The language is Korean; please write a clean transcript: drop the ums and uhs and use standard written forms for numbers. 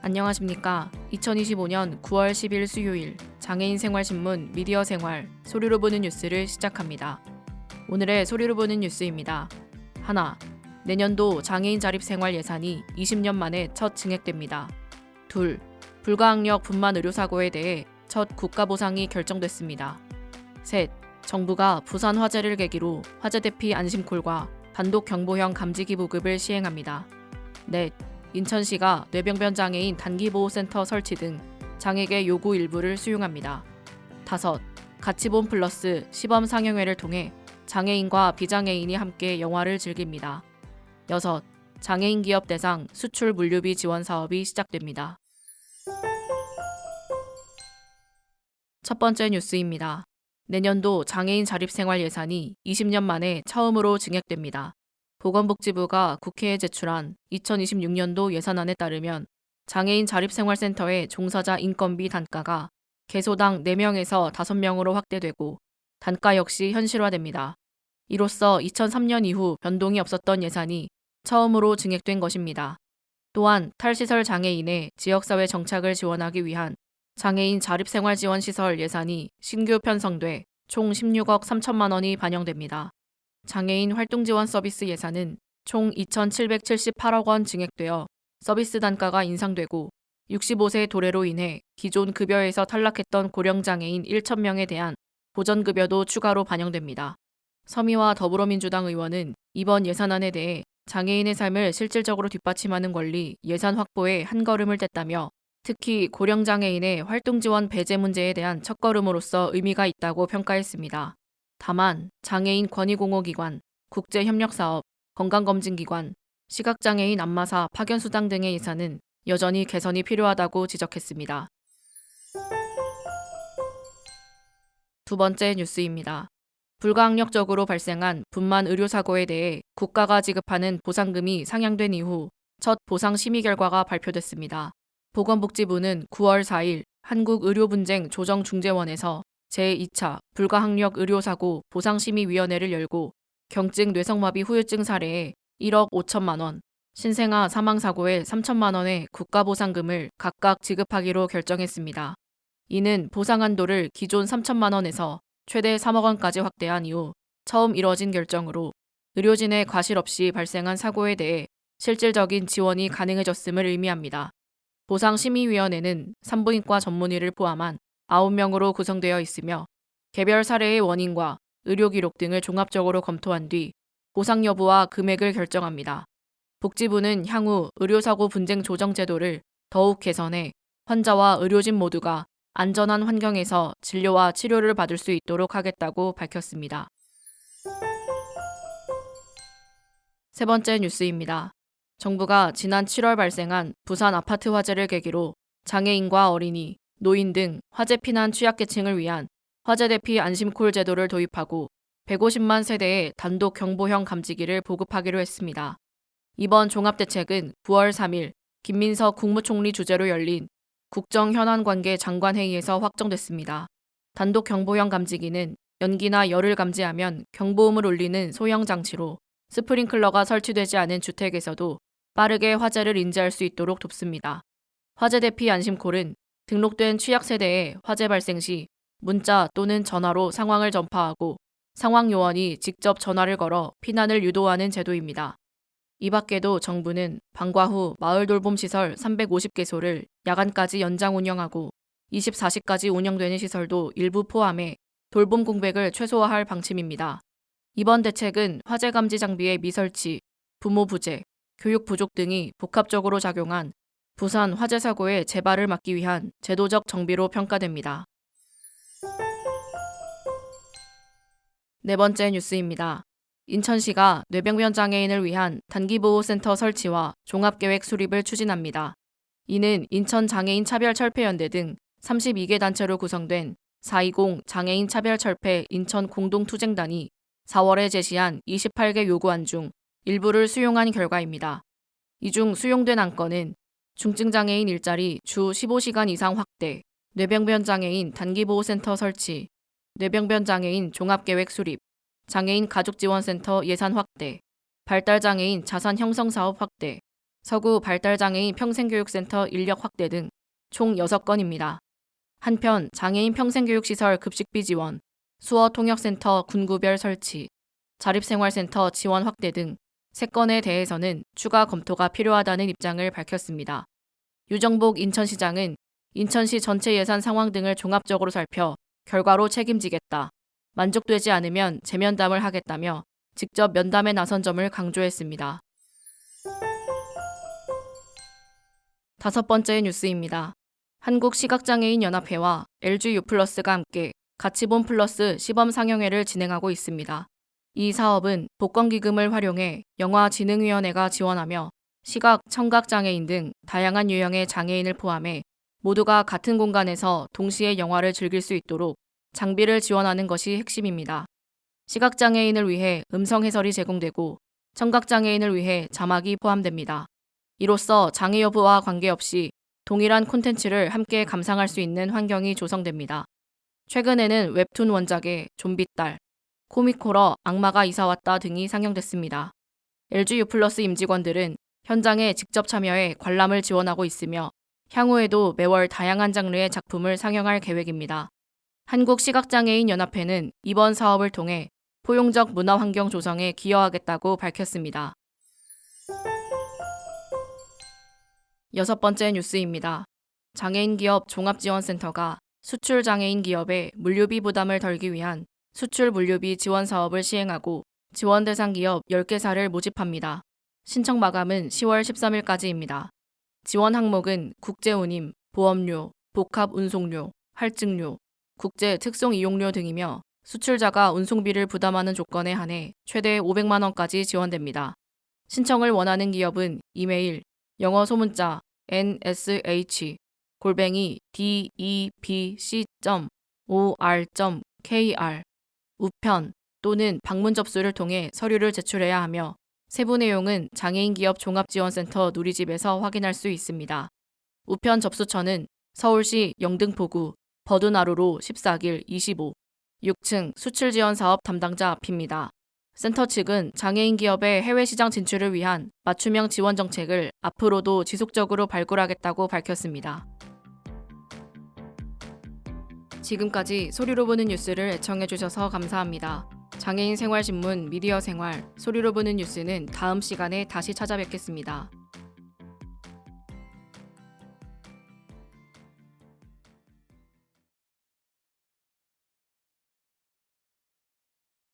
안녕하십니까. 2025년 9월 10일 수요일 장애인 생활신문 미디어 생활 소리로 보는 뉴스를 시작합니다. 오늘의 소리로 보는 뉴스입니다. 하나, 내년도 장애인 자립생활 예산이 20년 만에 첫 증액됩니다. 둘, 불가항력 분만 의료사고에 대해 첫 국가보상이 결정됐습니다. 셋, 정부가 부산 화재를 계기로 화재 대피 안심콜과 단독 경보형 감지기 보급을 시행합니다. 넷, 인천시가 뇌병변 장애인 단기보호센터 설치 등 장애계 요구 일부를 수용합니다. 다섯, 가치본 플러스 시범 상영회를 통해 장애인과 비장애인이 함께 영화를 즐깁니다. 여섯, 장애인 기업 대상 수출 물류비 지원 사업이 시작됩니다. 첫 번째 뉴스입니다. 내년도 장애인 자립생활 예산이 20년 만에 처음으로 증액됩니다. 보건복지부가 국회에 제출한 2026년도 예산안에 따르면 장애인 자립생활센터의 종사자 인건비 단가가 개소당 4명에서 5명으로 확대되고 단가 역시 현실화됩니다. 이로써 2003년 이후 변동이 없었던 예산이 처음으로 증액된 것입니다. 또한 탈시설 장애인의 지역사회 정착을 지원하기 위한 장애인 자립생활지원시설 예산이 신규 편성돼 총 16억 3천만 원이 반영됩니다. 장애인 활동지원 서비스 예산은 총 2,778억 원 증액되어 서비스 단가가 인상되고 65세 도래로 인해 기존 급여에서 탈락했던 고령장애인 1,000명에 대한 보전급여도 추가로 반영됩니다. 서미화 더불어민주당 의원은 이번 예산안에 대해 장애인의 삶을 실질적으로 뒷받침하는 권리 예산 확보에 한 걸음을 뗐다며 특히 고령장애인의 활동지원 배제 문제에 대한 첫걸음으로서 의미가 있다고 평가했습니다. 다만 장애인 권익공호기관, 국제협력사업, 건강검진기관, 시각장애인 안마사 파견수당 등의 예산은 여전히 개선이 필요하다고 지적했습니다. 두 번째 뉴스입니다. 불가항력적으로 발생한 분만 의료사고에 대해 국가가 지급하는 보상금이 상향된 이후 첫 보상 심의 결과가 발표됐습니다. 보건복지부는 9월 4일 한국의료분쟁조정중재원에서 제2차 불가항력 의료사고 보상심의위원회를 열고 경증 뇌성마비 후유증 사례에 1억 5천만 원, 신생아 사망사고에 3천만 원의 국가보상금을 각각 지급하기로 결정했습니다. 이는 보상 한도를 기존 3천만 원에서 최대 3억 원까지 확대한 이후 처음 이뤄진 결정으로 의료진의 과실 없이 발생한 사고에 대해 실질적인 지원이 가능해졌음을 의미합니다. 보상심의위원회는 산부인과 전문의를 포함한 9명으로 구성되어 있으며 개별 사례의 원인과 의료 기록 등을 종합적으로 검토한 뒤 보상 여부와 금액을 결정합니다. 복지부는 향후 의료사고 분쟁 조정 제도를 더욱 개선해 환자와 의료진 모두가 안전한 환경에서 진료와 치료를 받을 수 있도록 하겠다고 밝혔습니다. 세 번째 뉴스입니다. 정부가 지난 7월 발생한 부산 아파트 화재를 계기로 장애인과 어린이, 노인 등 화재 피난 취약계층을 위한 화재 대피 안심콜 제도를 도입하고 150만 세대의 단독 경보형 감지기를 보급하기로 했습니다. 이번 종합대책은 9월 3일 김민석 국무총리 주재로 열린 국정현안관계 장관회의에서 확정됐습니다. 단독 경보형 감지기는 연기나 열을 감지하면 경보음을 울리는 소형 장치로 스프링클러가 설치되지 않은 주택에서도 빠르게 화재를 인지할 수 있도록 돕습니다. 화재 대피 안심콜은 등록된 취약세대에 화재 발생 시 문자 또는 전화로 상황을 전파하고 상황 요원이 직접 전화를 걸어 피난을 유도하는 제도입니다. 이 밖에도 정부는 방과 후 마을 돌봄 시설 350개소를 야간까지 연장 운영하고 24시까지 운영되는 시설도 일부 포함해 돌봄 공백을 최소화할 방침입니다. 이번 대책은 화재 감지 장비의 미설치, 부모 부재, 교육 부족 등이 복합적으로 작용한 부산 화재 사고의 재발을 막기 위한 제도적 정비로 평가됩니다. 네 번째 뉴스입니다. 인천시가 뇌병변 장애인을 위한 단기보호센터 설치와 종합계획 수립을 추진합니다. 이는 인천장애인차별철폐연대 등 32개 단체로 구성된 420 장애인 차별철폐 인천 공동투쟁단이 4월에 제시한 28개 요구안 중 일부를 수용한 결과입니다. 이 중 수용된 안건은 중증장애인 일자리 주 15시간 이상 확대, 뇌병변 장애인 단기보호센터 설치, 뇌병변 장애인 종합계획 수립, 장애인 가족지원센터 예산 확대, 발달장애인 자산 형성사업 확대, 서구 발달장애인 평생교육센터 인력 확대 등 총 6건입니다. 한편 장애인 평생교육시설 급식비 지원, 수어 통역센터 군구별 설치, 자립생활센터 지원 확대 등 3건에 대해서는 추가 검토가 필요하다는 입장을 밝혔습니다. 유정복 인천시장은 인천시 전체 예산 상황 등을 종합적으로 살펴 결과로 책임지겠다. 만족되지 않으면 재면담을 하겠다며 직접 면담에 나선 점을 강조했습니다. 5번째 뉴스입니다. 한국시각장애인연합회와 LG U+가 함께 가치본 플러스 시범 상영회를 진행하고 있습니다. 이 사업은 복권기금을 활용해 영화진흥위원회가 지원하며 시각, 청각장애인 등 다양한 유형의 장애인을 포함해 모두가 같은 공간에서 동시에 영화를 즐길 수 있도록 장비를 지원하는 것이 핵심입니다. 시각장애인을 위해 음성 해설이 제공되고 청각장애인을 위해 자막이 포함됩니다. 이로써 장애 여부와 관계없이 동일한 콘텐츠를 함께 감상할 수 있는 환경이 조성됩니다. 최근에는 웹툰 원작의 좀비딸, 코믹호러 악마가 이사왔다 등이 상영됐습니다. LG U+ 임직원들은 현장에 직접 참여해 관람을 지원하고 있으며 향후에도 매월 다양한 장르의 작품을 상영할 계획입니다. 한국시각장애인연합회는 이번 사업을 통해 포용적 문화 환경 조성에 기여하겠다고 밝혔습니다. 6번째 뉴스입니다. 장애인 기업 종합지원센터가 수출 장애인 기업의 물류비 부담을 덜기 위한 수출 물류비 지원 사업을 시행하고 지원 대상 기업 10개사를 모집합니다. 신청 마감은 10월 13일까지입니다. 지원 항목은 국제운임, 보험료, 복합운송료, 할증료, 국제 특송 이용료 등이며 수출자가 운송비를 부담하는 조건에 한해 최대 500만 원까지 지원됩니다. 신청을 원하는 기업은 이메일, 영어 소문자 nsh@depc.or.kr 우편 또는 방문 접수를 통해 서류를 제출해야 하며 세부 내용은 장애인 기업 종합지원센터 누리집에서 확인할 수 있습니다. 우편 접수처는 서울시 영등포구 버드나루로 14길 25, 6층 수출지원사업 담당자 앞입니다. 센터 측은 장애인 기업의 해외 시장 진출을 위한 맞춤형 지원 정책을 앞으로도 지속적으로 발굴하겠다고 밝혔습니다. 지금까지 소리로 보는 뉴스를 애청해주셔서 감사합니다. 장애인 생활신문 미디어 생활 소리로 보는 뉴스는 다음 시간에 다시 찾아뵙겠습니다.